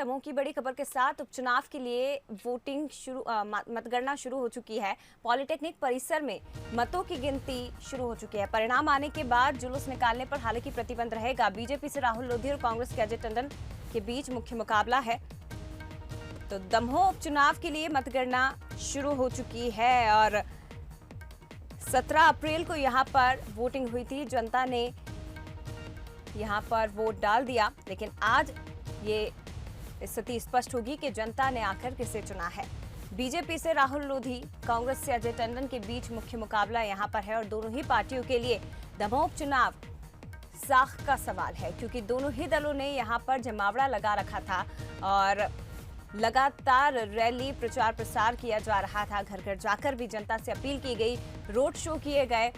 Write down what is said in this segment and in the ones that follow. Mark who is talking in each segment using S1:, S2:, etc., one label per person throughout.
S1: तमोह की बड़ी खबर के साथ उपचुनाव के लिए वोटिंग मतगणना शुरू हो चुकी है। पॉलिटेक्निक परिसर में मतों की गिनती शुरू हो चुकी है। परिणाम आने के बाद जुलूस निकालने पर हालांकि प्रतिबंध रहेगा। बीजेपी से राहुल लोधी और कांग्रेस के अजय टंडन के बीच मुख्य मुकाबला है। तो दमोह उपचुनाव के लिए मतगणना शुरू हो चुकी है और 17 अप्रैल को यहां पर वोटिंग हुई थी। जनता ने यहां पर वोट डाल दिया, लेकिन आज ये स्थिति स्पष्ट होगी कि जनता ने आखिर किसे चुना है। बीजेपी से राहुल लोधी, कांग्रेस से अजय टंडन के बीच मुख्य मुकाबला यहां पर है और दोनों ही पार्टियों के लिए दमोह उपचुनाव साख का सवाल है, क्योंकि दोनों ही दलों ने यहां पर जमावड़ा लगा रखा था और लगातार रैली प्रचार प्रसार किया जा रहा था। घर घर जाकर भी जनता से अपील की गई, रोड शो किए गए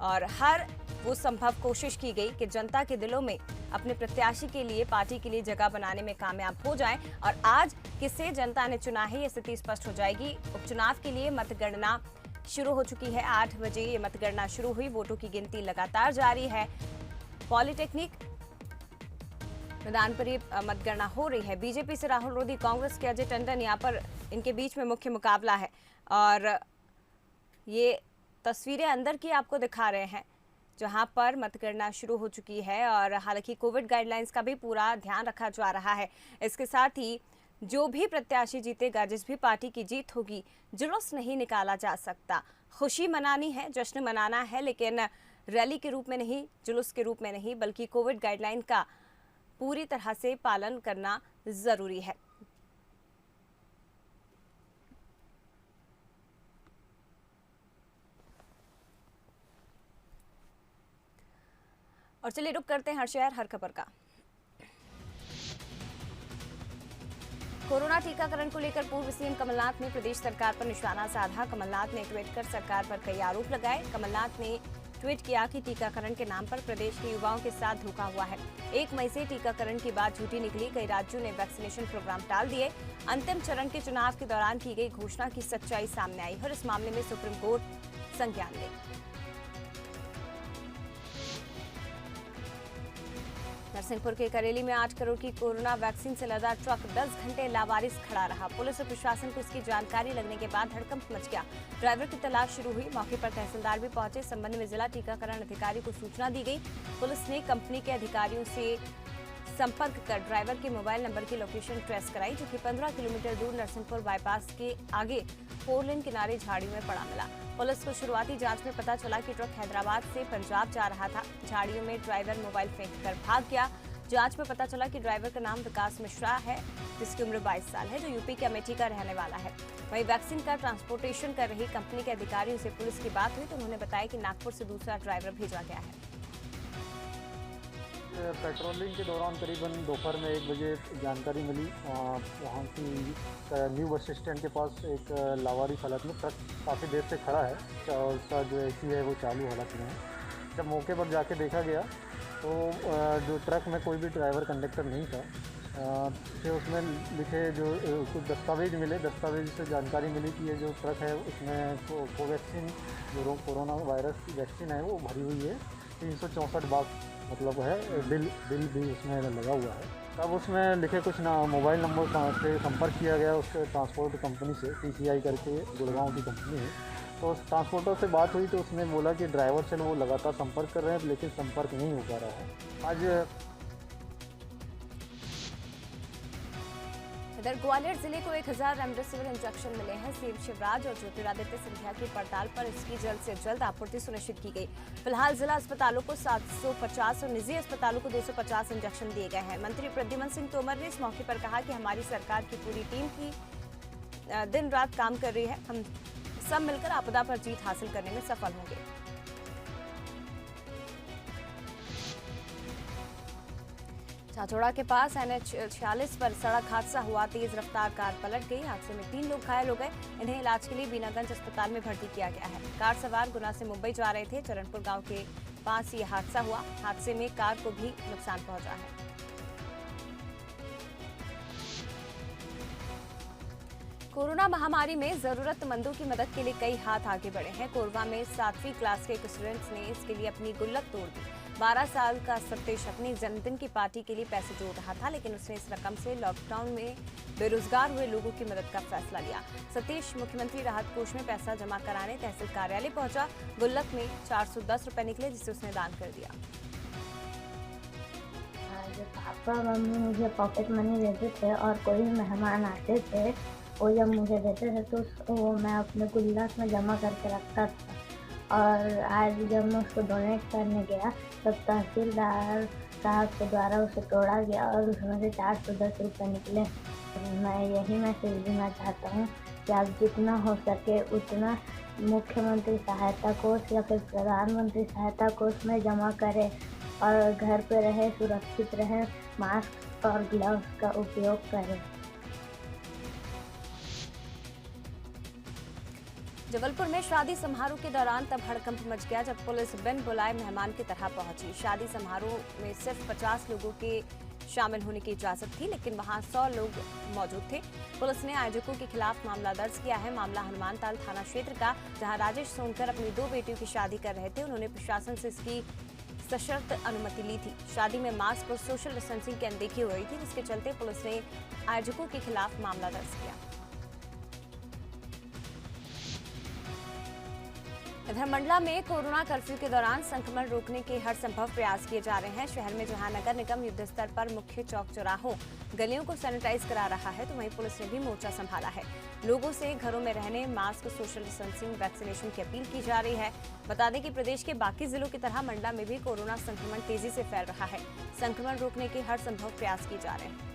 S1: और हर वो संभव कोशिश की गई कि जनता के दिलों में अपने प्रत्याशी के लिए, पार्टी के लिए जगह बनाने में कामयाब हो जाएं। और आज किसे जनता ने चुना है, ये स्थिति स्पष्ट हो जाएगी। उपचुनाव के लिए मतगणना शुरू हो चुकी है। 8 बजे ये मतगणना शुरू हुई। वोटों की गिनती लगातार जारी है। पॉलिटेक्निक मैदान पर ये मतगणना हो रही है। बीजेपी से राहुल लोधी, कांग्रेस के अजय टंडन, यहाँ पर इनके बीच में मुख्य मुकाबला है और ये तस्वीरें अंदर की आपको दिखा रहे हैं, जहां पर मतगणना शुरू हो चुकी है। और हालांकि कोविड गाइडलाइंस का भी पूरा ध्यान रखा जा रहा है। इसके साथ ही जो भी प्रत्याशी जीतेगा, जिस भी पार्टी की जीत होगी, जुलूस नहीं निकाला जा सकता। खुशी मनानी है, जश्न मनाना है, लेकिन रैली के रूप में नहीं, जुलूस के रूप में नहीं, बल्कि कोविड गाइडलाइन का पूरी तरह से पालन करना जरूरी है। और चलिए रुक करते हैं हर शहर हर खबर का। कोरोना टीकाकरण को लेकर पूर्व सीएम कमलनाथ ने प्रदेश सरकार पर निशाना साधा। कमलनाथ ने ट्वीट कर सरकार पर कई आरोप लगाए। कमलनाथ ने ट्वीट किया कि टीकाकरण के नाम पर प्रदेश के युवाओं के साथ धोखा हुआ है। 1 मई से टीकाकरण की बात झूठी निकली। कई राज्यों ने वैक्सीनेशन प्रोग्राम टाल दिए। अंतिम चरण के चुनाव के दौरान की गई घोषणा की सच्चाई सामने आई और इस मामले में सुप्रीम कोर्ट संज्ञान ले। नरसिंहपुर के करेली में 8 करोड़ की कोरोना वैक्सीन से लदा ट्रक 10 घंटे लावारिस खड़ा रहा। पुलिस और प्रशासन को इसकी जानकारी लगने के बाद हड़कंप मच गया। ड्राइवर की तलाश शुरू हुई। मौके पर तहसीलदार भी पहुंचे। संबंध में जिला टीकाकरण अधिकारी को सूचना दी गई। पुलिस ने कंपनी के अधिकारियों से संपर्क कर ड्राइवर के मोबाइल नंबर की लोकेशन ट्रेस कराई, जो कि 15 किलोमीटर दूर नरसिंहपुर बाईपास के आगे 4 लेन किनारे झाड़ियों में पड़ा मिला। पुलिस को शुरुआती जांच में पता चला कि ट्रक हैदराबाद से पंजाब जा रहा था। झाड़ियों में ड्राइवर मोबाइल फेंककर भाग गया। जांच में पता चला कि ड्राइवर का नाम विकास मिश्रा है, जिसकी उम्र 22 साल है, जो यूपी के अमेठी का रहने वाला है। वहीं वैक्सीन का ट्रांसपोर्टेशन कर रही कंपनी के अधिकारियों से पुलिस की बात हुई तो उन्होंने बताया कि नागपुर से दूसरा ड्राइवर भेजा गया है।
S2: पेट्रोलिंग के दौरान करीबन दोपहर में 1 बजे जानकारी मिली। वहाँ की न्यू बस स्टैंड के पास एक लावारिस हालत में ट्रक काफ़ी देर से खड़ा है और उसका जो एसी है वो चालू हालत में है। जब मौके पर जाके देखा गया तो जो ट्रक में कोई भी ड्राइवर कंडक्टर नहीं था। फिर उसमें लिखे जो कुछ दस्तावेज मिले, दस्तावेज से जानकारी मिली कि ये जो ट्रक है उसमें कोवैक्सीन जो कोरोना वायरस की वैक्सीन है वो भरी हुई है। 364 बाग मतलब है, बिल भी उसमें लगा हुआ है। तब उसमें लिखे कुछ ना मोबाइल नंबर से संपर्क किया गया उसके ट्रांसपोर्ट कंपनी से, TCI करके गुड़गांव की कंपनी है। तो उस ट्रांसपोर्टर से बात हुई तो उसने बोला कि ड्राइवर से वो लगातार संपर्क कर रहे हैं, लेकिन संपर्क नहीं हो पा रहा है। आज
S1: इधर ग्वालियर जिले को 1000 रेमडेसिविर इंजेक्शन मिले हैं। सीएम शिवराज और ज्योतिरादित्य सिंधिया की पड़ताल पर इसकी जल्द से जल्द आपूर्ति सुनिश्चित की गई। फिलहाल जिला अस्पतालों को 750 और निजी अस्पतालों को 250 इंजेक्शन दिए गए हैं। मंत्री प्रद्युमन सिंह तोमर ने इस मौके पर कहा कि हमारी सरकार की पूरी टीम की दिन रात काम कर रही है। हम सब मिलकर आपदा पर जीत हासिल करने में सफल होंगे। चाचौड़ा के पास NH 46 पर सड़क हादसा हुआ। तेज रफ्तार कार पलट गई। हादसे में 3 लोग घायल हो गए। इन्हें इलाज के लिए बीनागंज अस्पताल में भर्ती किया गया है। कार सवार गुना से मुंबई जा रहे थे। चरणपुर गांव के पास ये हादसा हुआ। हादसे में कार को भी नुकसान पहुंचा है। कोरोना महामारी में जरूरतमंदों की मदद के लिए कई हाथ आगे बढ़े हैं। कोरबा में 7वीं क्लास के एक स्टूडेंट्स ने इसके लिए अपनी गुल्लक तोड़ दी। 12 साल का सतीश अपनी जन्मदिन की पार्टी के लिए पैसे जोड़ रहा था, लेकिन उसने इस रकम से लॉकडाउन में बेरोजगार हुए लोगों की मदद का फैसला लिया। सतीश मुख्यमंत्री राहत कोष में पैसा जमा कराने तहसील कार्यालय पहुंचा। गुल्लक में 410 रुपए निकले, जिसे उसने दान कर दिया।
S3: जो पापा मम्मी मुझे पॉकेट मनी देते थे और कोई भी मेहमान आते थे, वो जब मुझे देते थे तो वो मैं अपने गुल्लक में जमा करके रखता था। और आज जब मैं उसको डोनेट करने गया तब तहसीलदार साहब के द्वारा उसे तोड़ा गया और उसमें से 410 रुपये निकले। मैं यही मैसेज देना चाहता हूँ कि आप जितना हो सके उतना मुख्यमंत्री सहायता कोष या फिर प्रधानमंत्री सहायता कोष में जमा करें और घर पे रहे, सुरक्षित रहें, मास्क और ग्लव्स का उपयोग करें।
S1: जबलपुर में शादी समारोह के दौरान तब हड़कंप मच गया जब पुलिस बिन बुलाए मेहमान की तरह पहुंची। शादी समारोह में सिर्फ 50 लोगों के शामिल होने की इजाजत थी, लेकिन वहां 100 लोग मौजूद थे। पुलिस ने आयोजकों के खिलाफ मामला दर्ज किया है। मामला हनुमानताल थाना क्षेत्र का, जहां राजेश सोनकर अपनी 2 बेटियों की शादी कर रहे थे। उन्होंने प्रशासन से इसकी सशर्त अनुमति ली थी। शादी में मास्क और सोशल डिस्टेंसिंग की अनदेखी हो रही थी, जिसके चलते पुलिस ने आयोजकों के खिलाफ मामला दर्ज किया। इधर मंडला में कोरोना कर्फ्यू के दौरान संक्रमण रोकने के हर संभव प्रयास किए जा रहे हैं। शहर में जहां नगर निगम युद्ध स्तर पर मुख्य चौक चौराहों गलियों को सैनिटाइज करा रहा है, तो वहीं पुलिस ने भी मोर्चा संभाला है। लोगों से घरों में रहने, मास्क, सोशल डिस्टेंसिंग, वैक्सीनेशन की अपील की जा रही है। बता दें कि प्रदेश के बाकी जिलों की तरह मंडला में भी कोरोना संक्रमण तेजी से फैल रहा है। संक्रमण रोकने के हर संभव प्रयास किए जा रहे हैं।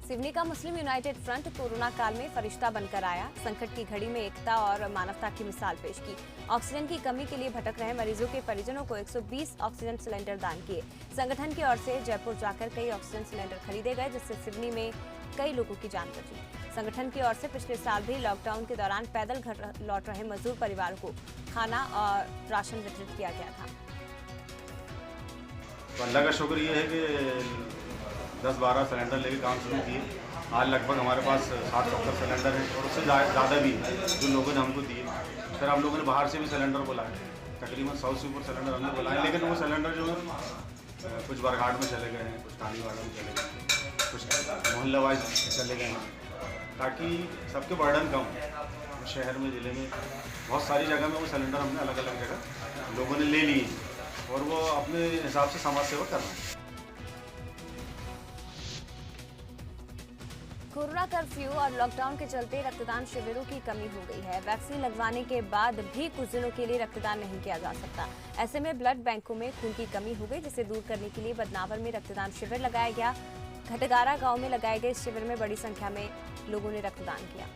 S1: सिवनी का मुस्लिम यूनाइटेड फ्रंट कोरोना काल में फरिश्ता बनकर आया। संकट की घड़ी में एकता और मानवता की मिसाल पेश की। ऑक्सीजन की कमी के लिए भटक रहे मरीजों के परिजनों को 120 ऑक्सीजन सिलेंडर दान किए। संगठन की ओर से जयपुर जाकर कई ऑक्सीजन सिलेंडर खरीदे गए, जिससे सिवनी में कई लोगों की जान बची। संगठन की ओर से पिछले साल भी लॉकडाउन के दौरान पैदल घर लौट रहे मजदूर परिवारों को खाना और राशन वितरित किया गया था।
S4: अल्लाह का शुक्र ये है कि 10-12 सिलेंडर लेके काम शुरू किए। आज लगभग हमारे पास 60-70 सिलेंडर हैं और उससे ज़्यादा भी जो लोगों ने हमको दिए। फिर हम लोगों ने बाहर से भी सिलेंडर बुलाए, तकरीबन 100 से ऊपर सिलेंडर हमने बुलाए, लेकिन वो सिलेंडर जो है कुछ बरघाट में चले गए हैं, कुछ कालीवाड़ा में चले गए हैं, कुछ मोहल्ला वाइज चले गए हैं, ताकि सबके बर्डन कम हो। शहर में, ज़िले में बहुत सारी जगह में वो सिलेंडर हमने अलग अलग जगह लोगों ने ले लिए और वो अपने हिसाब से समाज सेवा कर रहे हैं।
S1: कोरोना कर्फ्यू और लॉकडाउन के चलते रक्तदान शिविरों की कमी हो गई है। वैक्सीन लगवाने के बाद भी कुछ दिनों के लिए रक्तदान नहीं किया जा सकता। ऐसे में ब्लड बैंकों में खून की कमी हो गई, जिसे दूर करने के लिए बदनावर में रक्तदान शिविर लगाया गया। घटगारा गांव में लगाए गए इस शिविर में बड़ी संख्या में लोगों ने रक्तदान किया।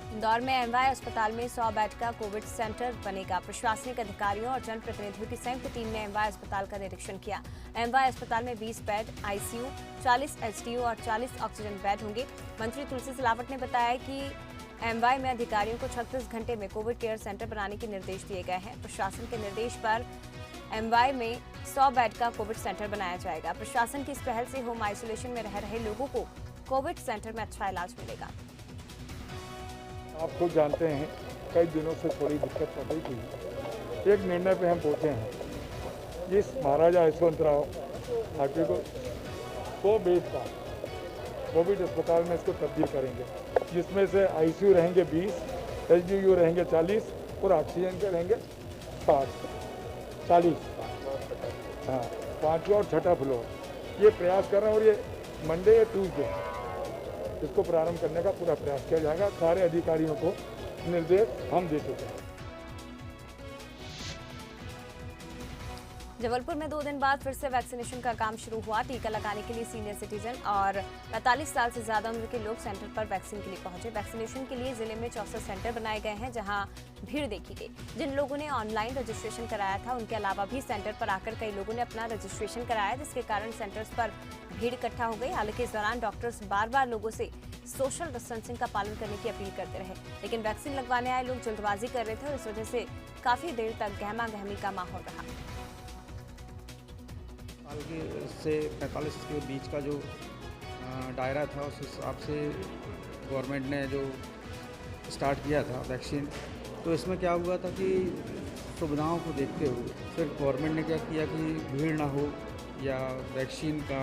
S1: इंदौर में एमवाय अस्पताल में 100 बेड का कोविड सेंटर बनेगा। प्रशासनिक अधिकारियों और जनप्रतिनिधियों की संयुक्त टीम ने एमवाय अस्पताल का निरीक्षण किया। एमवाय अस्पताल में 20 बेड आईसीयू, 40 एचडीयू और 40 ऑक्सीजन बेड होंगे। मंत्री तुलसी सिलावट ने बताया कि एमवाय में अधिकारियों को 36 घंटे में कोविड केयर सेंटर बनाने के निर्देश दिए गए हैं। प्रशासन के निर्देश पर एमवाय में 100 बेड का कोविड सेंटर बनाया जाएगा। प्रशासन की इस पहल से होम आइसोलेशन में रह रहे लोगों को कोविड सेंटर में अच्छा इलाज मिलेगा।
S5: आप खुद जानते हैं कई दिनों से थोड़ी दिक्कत चल रही थी। एक निर्णय पे हम पहुँचे हैं, जिस महाराजा यशवंतराव ठाकुर को 100 बेड का कोविड अस्पताल में इसको तब्दील करेंगे, जिसमें से आईसीयू रहेंगे 20, एचडीयू रहेंगे 40 और ऑक्सीजन के रहेंगे 40। हाँ, 5वां और 6ठा फ्लोर ये प्रयास कर रहे हैं और ये मंडे या ट्यूसडे इसको प्रारंभ करने का पूरा प्रयास किया जाएगा। सारे अधिकारियों को निर्देश हम दे चुके हैं।
S1: जबलपुर में 2 दिन बाद फिर से वैक्सीनेशन का काम शुरू हुआ। टीका लगाने के लिए सीनियर सिटीजन और 45 साल से ज्यादा उम्र के लोग सेंटर पर वैक्सीन के लिए पहुंचे। वैक्सीनेशन के लिए जिले में 64 सेंटर बनाए गए हैं, जहां भीड़ देखी गई। जिन लोगों ने ऑनलाइन रजिस्ट्रेशन कराया था, उनके अलावा भी सेंटर पर आकर कई लोगों ने अपना रजिस्ट्रेशन कराया, जिसके कारण सेंटर्स पर भीड़ इकट्ठा हो गई। हालांकि इस दौरान डॉक्टर्स बार बार लोगों से सोशल डिस्टेंसिंग का पालन करने की अपील करते रहे, लेकिन वैक्सीन लगवाने आए लोग जल्दबाजी कर रहे थे और इस वजह से काफी देर तक गहमा गहमी का माहौल रहा।
S6: साल के से 45 के बीच का जो दायरा था, उस हिसाब से गवर्नमेंट ने जो स्टार्ट किया था वैक्सीन, तो इसमें क्या हुआ था कि सुविधाओं को देखते हुए फिर गवर्नमेंट ने क्या किया कि भीड़ ना हो या वैक्सीन का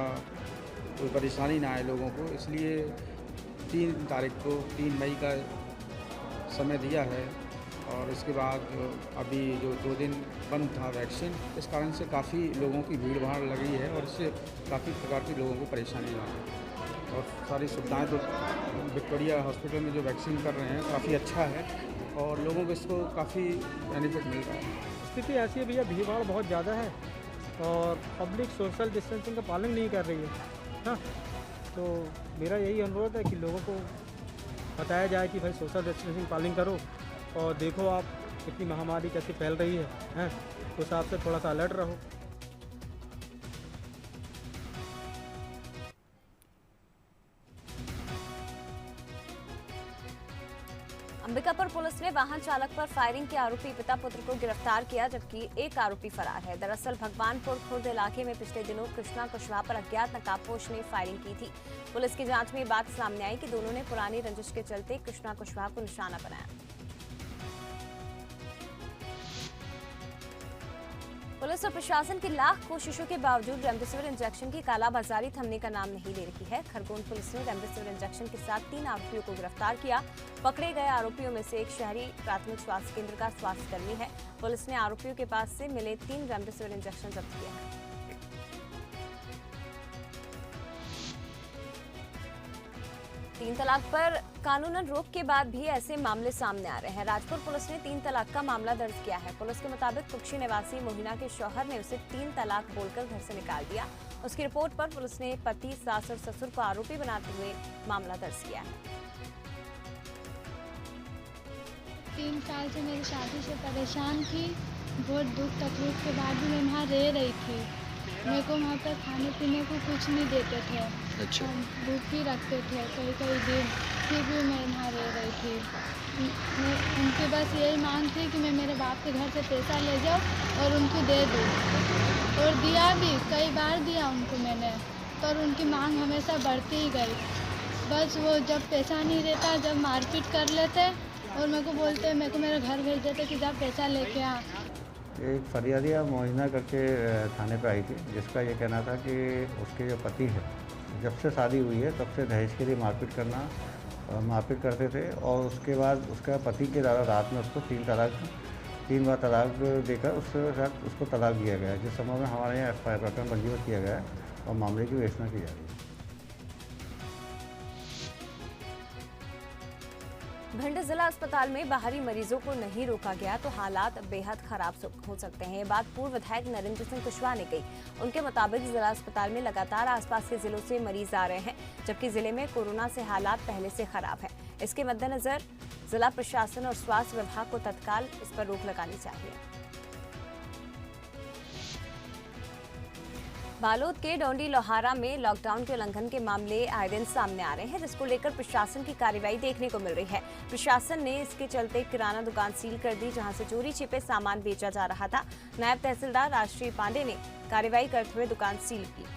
S6: कोई परेशानी ना आए लोगों को, इसलिए 3 तारीख को 3 मई का समय दिया है। और इसके बाद अभी जो 2 दिन बंद था वैक्सीन, इस कारण से काफ़ी लोगों की भीड़ भाड़ लगी है और इससे काफ़ी प्रकार की लोगों को परेशानी आ रही है। और सारी सुविधाएं तो विक्टोरिया हॉस्पिटल में जो वैक्सीन कर रहे हैं काफ़ी अच्छा है और लोगों को इसको काफ़ी बेनिफिट मिल रहा है।
S2: स्थिति ऐसी है भैया, भीड़ भाड़ बहुत ज़्यादा है और पब्लिक सोशल डिस्टेंसिंग का पालन नहीं कर रही है। हाँ, तो मेरा यही अनुरोध है कि लोगों को बताया जाए कि भाई सोशल डिस्टेंसिंग पालन करो और देखो आप कितनी महामारी कैसे फैल रही है, हैं, उस हिसाब से थोड़ा सा अलर्ट रहो।
S1: अंबिकापुर पुलिस ने वाहन चालक पर फायरिंग के आरोपी पिता पुत्र को गिरफ्तार किया, जबकि एक आरोपी फरार है। दरअसल भगवानपुर खुर्द इलाके में पिछले दिनों कृष्णा कुशवाहा पर अज्ञात नकाबपोश ने फायरिंग की थी। पुलिस की जांच में ये बात सामने आई कि दोनों ने पुरानी रंजिश के चलते कृष्णा कुशवाहा को निशाना बनाया। पुलिस और प्रशासन की लाख कोशिशों के बावजूद रेमडेसिविर इंजेक्शन की कालाबाजारी थमने का नाम नहीं ले रही है। खरगोन पुलिस ने रेमडेसिविर इंजेक्शन के साथ 3 आरोपियों को गिरफ्तार किया। पकड़े गए आरोपियों में से एक शहरी प्राथमिक स्वास्थ्य केंद्र का स्वास्थ्यकर्मी है। पुलिस ने आरोपियों के पास से मिले 3 रेमडेसिविर इंजेक्शन जब्त किए हैं। 3 तलाक पर कानूनन रोक के बाद भी ऐसे मामले सामने आ रहे हैं। राजपुर पुलिस ने 3 तलाक का मामला दर्ज किया है। पुलिस के मुताबिक कुक्षी निवासी मोहिना के शौहर ने उसे 3 तलाक बोलकर घर से निकाल दिया। उसकी रिपोर्ट पर पुलिस ने पति, सास और ससुर को आरोपी बनाते हुए मामला दर्ज किया है।
S7: 3 साल से मेरी शादी से परेशान थी। बहुत दुख तकलीफ के बाद भी मैं वहाँ रह रही थी। मेरे को वहाँ पर खाने पीने को कुछ नहीं देते थे।
S6: अच्छा।
S7: भूख ही रखते थे कई दिन, फिर भी मैं वहाँ रह रही थी। उनकी बस यही मांग थी कि मैं मेरे बाप के घर से पैसा ले जाऊँ और उनको दे दूँ, और दिया भी, कई बार दिया उनको मैंने, पर उनकी मांग हमेशा बढ़ती ही गई। बस वो जब पैसा नहीं रहता, जब मारपीट कर लेते और मेरे को बोलते, मेरे को मेरे घर भेज देते कि जा पैसा लेके आ।
S8: एक फरियादिया मोहिना करके थाने पे आई थी, जिसका ये कहना था कि उसके जो पति है, जब से शादी हुई है तब से दहेज के लिए मारपीट करते थे और उसके बाद उसका पति के द्वारा रात में उसको 3 बार तलाक देकर उसके साथ उसको तलाक दिया गया, जिस समय में हमारे यहाँ FIR प्रकरण पंजीबद्ध किया गया है और मामले की विवेचना की जा रही है।
S1: भिंड जिला अस्पताल में बाहरी मरीजों को नहीं रोका गया तो हालात बेहद खराब हो सकते हैं। ये बात पूर्व विधायक नरेंद्र सिंह कुशवाहा ने कही। उनके मुताबिक जिला अस्पताल में लगातार आसपास के जिलों से मरीज आ रहे हैं, जबकि जिले में कोरोना से हालात पहले से खराब है। इसके मद्देनजर जिला प्रशासन और स्वास्थ्य विभाग को तत्काल इस पर रोक लगानी चाहिए। बालोद के डोंडी लोहारा में लॉकडाउन के उल्लंघन के मामले आए दिन सामने आ रहे हैं, जिसको लेकर प्रशासन की कार्रवाई देखने को मिल रही है। प्रशासन ने इसके चलते किराना दुकान सील कर दी, जहां से चोरी छिपे सामान बेचा जा रहा था। नायब तहसीलदार राष्ट्रीय पांडे ने कार्रवाई करते हुए दुकान सील की।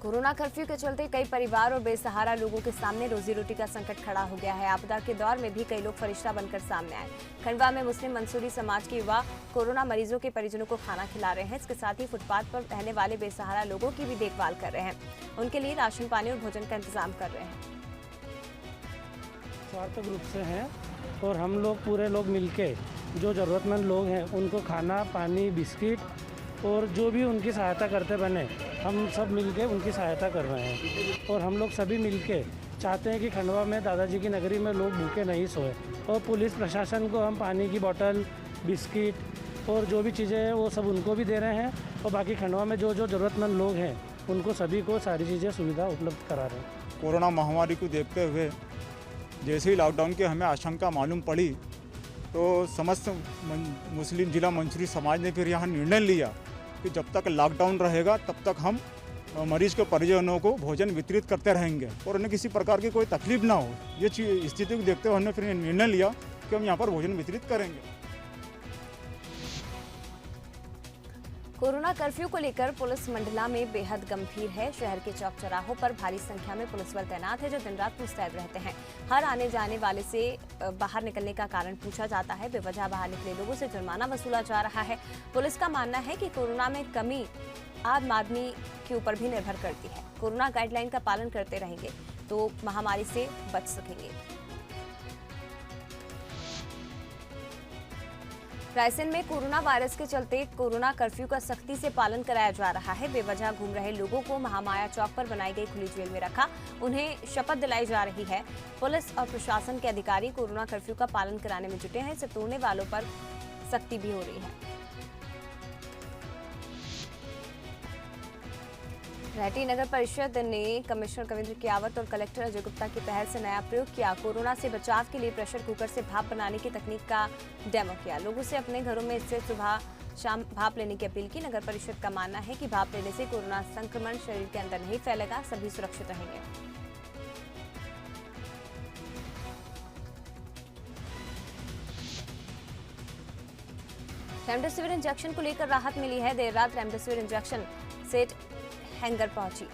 S1: कोरोना कर्फ्यू के चलते कई परिवार और बेसहारा लोगों के सामने रोजी रोटी का संकट खड़ा हो गया है। आपदा के दौर में भी कई लोग फरिश्ता बनकर सामने आए। खंडवा में मुस्लिम मंसूरी समाज के युवा कोरोना मरीजों के परिजनों को खाना खिला रहे हैं। इसके साथ ही फुटपाथ पर रहने वाले बेसहारा लोगों की भी देखभाल कर रहे हैं। उनके लिए राशन पानी और भोजन का इंतजाम कर रहे हैं।
S9: स्वार्थक रूप से हैं और हम लोग पूरे लोग मिलके जो ज़रूरतमंद लोग हैं उनको खाना पानी बिस्किट और जो भी उनकी सहायता करते बने, हम सब मिलके उनकी सहायता कर रहे हैं। और हम लोग सभी मिलके चाहते हैं कि खंडवा में दादाजी की नगरी में लोग भूखे नहीं सोए। और पुलिस प्रशासन को हम पानी की बोतल, बिस्किट और जो भी चीज़ें हैं वो सब उनको भी दे रहे हैं। और बाकी खंडवा में जो जो ज़रूरतमंद लोग हैं उनको सभी को सारी चीज़ें सुविधा उपलब्ध करा रहे हैं।
S5: कोरोना महामारी को देखते हुए जैसे ही लॉकडाउन की हमें आशंका मालूम पड़ी तो समस्त मुस्लिम जिला मंसूरी समाज ने फिर यहाँ निर्णय लिया कि जब तक लॉकडाउन रहेगा तब तक हम मरीज के परिजनों को भोजन वितरित करते रहेंगे और उन्हें किसी प्रकार की कोई तकलीफ ना हो। ये स्थिति को देखते हुए हमने फिर निर्णय लिया कि हम यहाँ पर भोजन वितरित करेंगे।
S1: कोरोना कर्फ्यू को लेकर पुलिस मंडला में बेहद गंभीर है। शहर के चौक चौराहों पर भारी संख्या में पुलिस बल तैनात है, जो दिन रात मुस्तैद रहते हैं। हर आने जाने वाले से बाहर निकलने का कारण पूछा जाता है। बेवजह बाहर निकले लोगों से जुर्माना वसूला जा रहा है। पुलिस का मानना है कि कोरोना में कमी आम आदमी के ऊपर भी निर्भर करती है। कोरोना गाइडलाइन का पालन करते रहेंगे तो महामारी से बच सकेंगे। रायसेन में कोरोना वायरस के चलते कोरोना कर्फ्यू का सख्ती से पालन कराया जा रहा है। बेवजह घूम रहे लोगों को महामाया चौक पर बनाई गई खुली जेल में रखा उन्हें शपथ दिलाई जा रही है। पुलिस और प्रशासन के अधिकारी कोरोना कर्फ्यू का पालन कराने में जुटे हैं। इसे तोड़ने वालों पर सख्ती भी हो रही है। रहटी नगर परिषद ने कमिश्नर कविंद्र कियावत और कलेक्टर अजय गुप्ता की पहल से नया प्रयोग किया। कोरोना से बचाव के लिए प्रेशर कुकर से भाप बनाने की तकनीक का डेमो किया। लोगों से अपने घरों में इससे सुबह शाम भाप लेने की अपील की। नगर परिषद का मानना है कि भाप लेने से कोरोना संक्रमण शरीर के अंदर नहीं फैलेगा, सभी सुरक्षित रहेंगे। रेमडेसिविर इंजेक्शन को लेकर राहत मिली है। देर रात रेमडेसिविर इंजेक्शन सेट हैंगर पहुंची।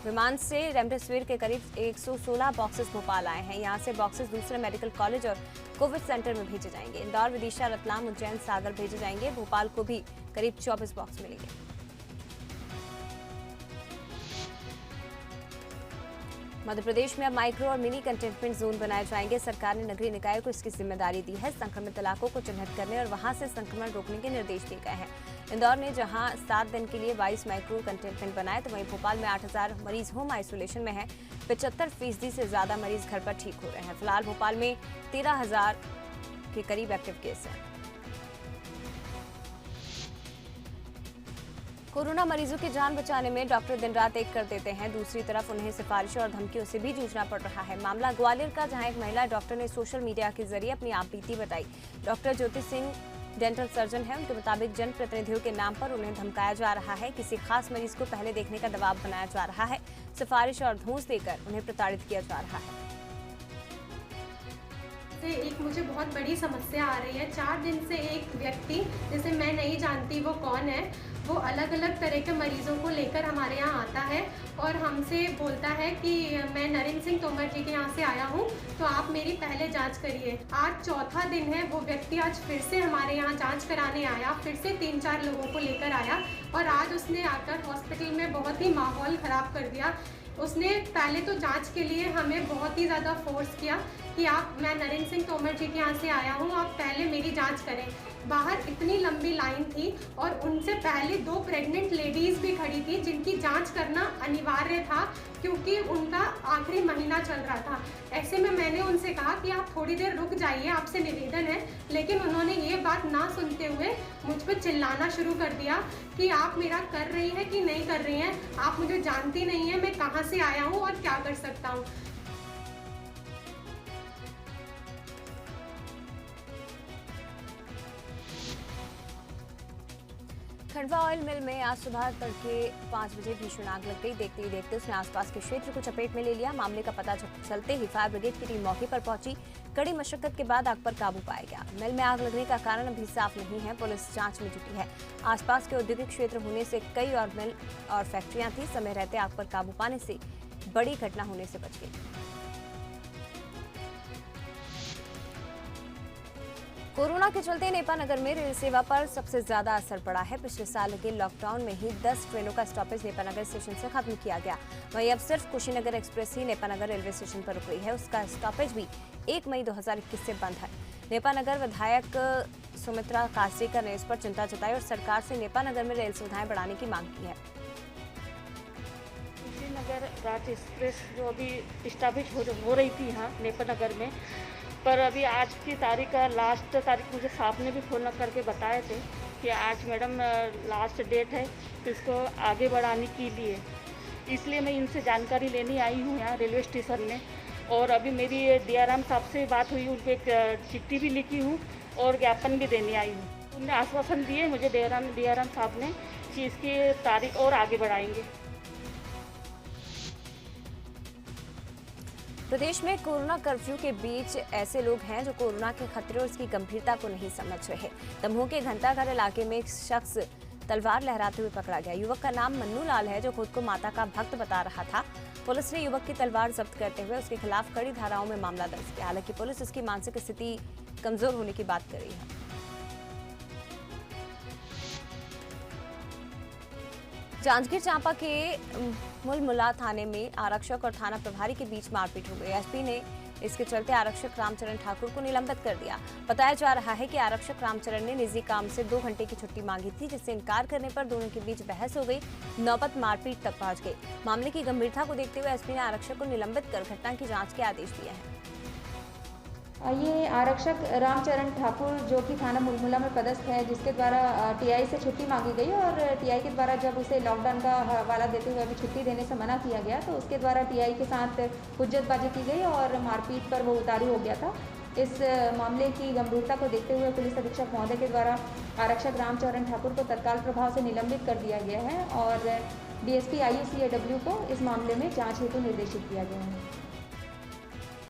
S1: विमान से रेमडेसिविर के करीब 116 बॉक्सेस भोपाल आए हैं। यहां से बॉक्सेस दूसरे मेडिकल कॉलेज और कोविड सेंटर में भेजे जाएंगे। इंदौर, विदिशा, रतलाम, उज्जैन, सागर भेजे जाएंगे। भोपाल को भी करीब 24 बॉक्स मिलेंगे। मध्य प्रदेश में अब माइक्रो और मिनी कंटेनमेंट जोन बनाए जाएंगे। सरकार ने नगरीय निकायों को इसकी जिम्मेदारी दी है। संक्रमित इलाकों को चिन्हित करने और वहां से संक्रमण रोकने के निर्देश दिए गए हैं। इंदौर ने जहां 7 दिन के लिए 22 माइक्रो कंटेनमेंट बनाए, तो वहीं भोपाल में 8000 मरीज होम आइसोलेशन में हैं। 75% से ज्यादा मरीज घर पर ठीक हो रहे हैं। फिलहाल भोपाल में 13,000 के करीब एक्टिव केस हैं। कोरोना मरीजों की जान बचाने में डॉक्टर दिन रात एक कर देते हैं। दूसरी तरफ उन्हें सिफारिशों और धमकियों से भी जूझना पड़ रहा है। मामला ग्वालियर का, जहां एक महिला डॉक्टर ने सोशल मीडिया के जरिए अपनी आपबीती बताई। Doctor Jyoti Singh dental surgeon है। उनके मुताबिक जनप्रतिनिधियों के नाम पर उन्हें धमकाया जा रहा है। किसी खास मरीज को पहले देखने का दबाव बनाया जा रहा है। सिफारिश और धूस देकर उन्हें प्रताड़ित किया जा रहा है।
S10: एक मुझे बहुत बड़ी समस्या आ रही है। 4 दिन से एक व्यक्ति, जिसे मैं नहीं जानती वो कौन है, वो अलग अलग तरह के मरीजों को लेकर हमारे यहाँ आता है और हमसे बोलता है कि मैं नरेंद्र सिंह तोमर जी के यहाँ से आया हूँ, तो आप मेरी पहले जांच करिए। आज चौथा दिन है। वो व्यक्ति आज फिर से हमारे यहाँ जांच कराने आया, फिर से 3-4 लोगों को लेकर आया और आज उसने आकर हॉस्पिटल में बहुत ही माहौल ख़राब कर दिया। उसने पहले तो जांच के लिए हमें बहुत ही ज़्यादा फोर्स किया कि मैं नरेंद्र सिंह तोमर जी के यहाँ से आया हूँ, आप पहले मेरी जांच करें। बाहर इतनी लंबी लाइन थी और उनसे पहले 2 प्रेग्नेंट लेडीज़ भी खड़ी थी, जिनकी जांच करना अनिवार्य था क्योंकि उनका आखिरी महीना चल रहा था। ऐसे में मैंने उनसे कहा कि आप थोड़ी देर रुक जाइए, आपसे निवेदन है, लेकिन उन्होंने ये बात ना सुनते हुए मुझ पर चिल्लाना शुरू कर दिया कि आप मेरा कर रही हैं कि नहीं कर रही हैं, आप मुझे जानती नहीं हैं, मैं कहाँ से आया हूँ और क्या कर सकता हूँ।
S1: खंडवा ऑयल मिल में आज सुबह तड़के 5 बजे भीषण आग लग गई। देखते ही देखते उसने आसपास के क्षेत्र को चपेट में ले लिया। मामले का पता चलते ही फायर ब्रिगेड की टीम मौके पर पहुंची। कड़ी मशक्कत के बाद आग पर काबू पाया गया। मिल में आग लगने का कारण अभी साफ नहीं है। पुलिस जांच में जुटी है। आसपास के औद्योगिक क्षेत्र होने से कई और मिल और फैक्ट्रियां थी। समय रहते आग पर काबू पाने से बड़ी घटना होने से बच गई। कोरोना के चलते नेपानगर में रेल सेवा पर सबसे ज्यादा असर पड़ा है। पिछले साल के लॉकडाउन में ही 10 ट्रेनों का स्टॉपेज नेपानगर स्टेशन से खत्म किया गया। वहीं अब सिर्फ कुशीनगर एक्सप्रेस ही नेपानगर रेलवे स्टेशन पर रुक रही है। उसका स्टॉपेज भी 1 मई 2021 से बंद है। नेपानगर विधायक सुमित्रा कासरेकर ने इस पर चिंता जताई और सरकार से नेपानगर में रेल सुविधाएं बढ़ाने की मांग की है।
S11: कुशीनगर राज्य एक्सप्रेस जो अभी स्टॉपेज हो रही थी यहाँ नेपानगर में, पर अभी आज की तारीख लास्ट तारीख मुझे साहब ने भी फ़ोन करके बताए थे कि आज मैडम लास्ट डेट है, तो इसको आगे बढ़ाने के लिए, इसलिए मैं इनसे जानकारी लेने आई हूँ यहाँ रेलवे स्टेशन में। और अभी मेरी DRM साहब से बात हुई, उनको एक चिट्ठी भी लिखी हूँ और ज्ञापन भी देने आई हूँ। उन्होंने आश्वासन दिए मुझे DRM साहब ने कि इसकी तारीख और आगे बढ़ाएंगे।
S1: प्रदेश में कोरोना कर्फ्यू के बीच ऐसे लोग हैं जो कोरोना के खतरे और इसकी गंभीरता को नहीं समझ रहे। दमोह के घंटाघर इलाके में एक शख्स तलवार लहराते हुए पकड़ा गया। युवक का नाम मन्नू लाल है, जो खुद को माता का भक्त बता रहा था। पुलिस ने युवक की तलवार जब्त करते हुए उसके खिलाफ कड़ी धाराओं में मामला दर्ज किया। हालांकि पुलिस उसकी मानसिक स्थिति कमजोर होने की बात कर रही है। जांजगीर चांपा के मुलमुला थाने में आरक्षक और थाना प्रभारी के बीच मारपीट हो गई। एसपी ने इसके चलते आरक्षक रामचरण ठाकुर को निलंबित कर दिया। बताया जा रहा है कि आरक्षक रामचरण ने निजी काम से 2 घंटे की छुट्टी मांगी थी, जिससे इनकार करने पर दोनों के बीच बहस हो गई। नौबत मारपीट तक पहुंच गई। मामले की गंभीरता को देखते हुए एसपी ने आरक्षक को निलंबित कर घटना की जांच के आदेश दिए हैं।
S12: ये आरक्षक रामचरण ठाकुर जो कि थाना मुलमुला में पदस्थ है, जिसके द्वारा टीआई से छुट्टी मांगी गई और टीआई के द्वारा जब उसे लॉकडाउन का हवाला देते हुए अभी छुट्टी देने से मना किया गया, तो उसके द्वारा टीआई के साथ हुज्जतबाजी की गई और मारपीट पर वो उतारू हो गया था। इस मामले की गंभीरता को देखते हुए पुलिस अधीक्षक महोदय के द्वारा आरक्षक रामचरण ठाकुर को तत्काल प्रभाव से निलंबित कर दिया गया है और डीएसपी IUCAW को इस मामले में जाँच हेतु निर्देशित किया गया है।